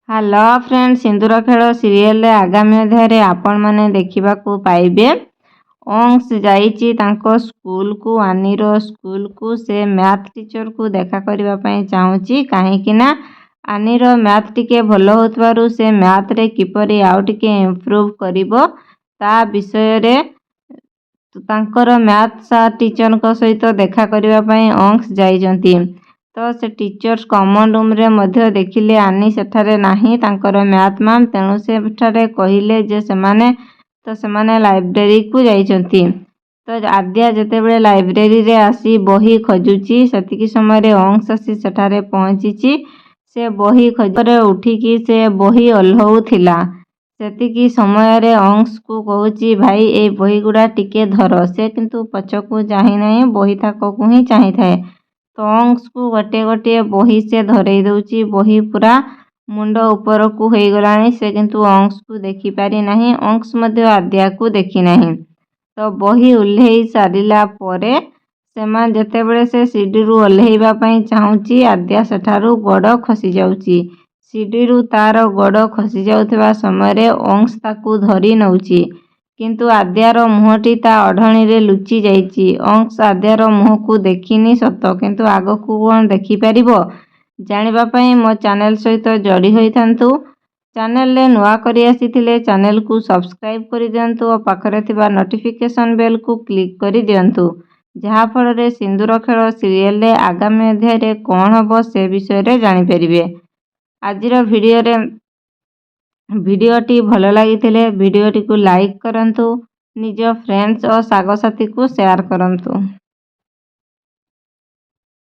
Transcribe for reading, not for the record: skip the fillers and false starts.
Hello friend, सिंदूर खेल serial आगामी अध्याय आपण मैंने देखा पाइबे। अंश जाइछि तांको स्कूल को, आनीर स्कूल को। से मैथ टीचर को देखा करने चाहूँगी कहीं आनीर मैथ टिके भल होतबारु से मैथ रे किपरि आउ टिके इम्प्रूव करिवो ता विषय रे तांकर मैथ सार टीचर को सहित देखा करने अंश जाइछंती। तो से टीचर्स कॉमन रूम रे मध्य देखिले आनी सेठारे नाही तांकर मैथ मैम, तेणु सेठारे कहिले जे सेमाने लाइब्रेरी को जाइछंती। तो आद्या जेतेबेले लाइब्रेरी रे आसी बही खोजुची सेतिकी समय रे अंश आसी सेठारे पहुंचीची। से बही खोजरे उठिकी से बही ओल्हौथिला। सेतिकी समय रे अंश को कहूची भाई ए बही गुडा टिके धर। से किंतु पछकू चाहि नाही, बही थाकू ही चाहि थाए। तो अंश को गोटे गोटे बही से धरई दउची। बही पूरा मुंड ऊपर को हो गलानी, से किंतु अंश को देखि पारि नाही। अंश मध्य आद्या को देखि नाही। तो बही उल्हेई सारिला परे सेमान जेतेबेले से सीडी रु ओल्हेइबा पई चाहूची, आद्या सेठारु गोड़ खसी जाउची। सीडी रु तार गोड़ खसी जाउथिबा समय रे अंश ताकू धरी नउची, किंतु आद्यार मुहटी ता अढणी रे लुचि जाइची। अंश आद्यार मुह को देखिनी सत, किंतु आगो को कोन देखि परिबो जानिबा पई मो चैनल सहित जोड़ी होई थांतु। चैनल ले नुआ करी आसीथिले चैनल को सब्सक्राइब करि दियंतु और पाखरे थिबा नोटिफिकेशन बेल को क्लिक करि दियंतु, जहा फल रे सिंदूर खेल सीरियल रे आगामी अध्याय रे कोन हबो से विषय रे जानि परिबे। आजिर भिडियोटी भल लागिथिले भिडियोटी को लाइक करंतु, निज फ्रेंड्स और सागसाथी को शेयर करंतु।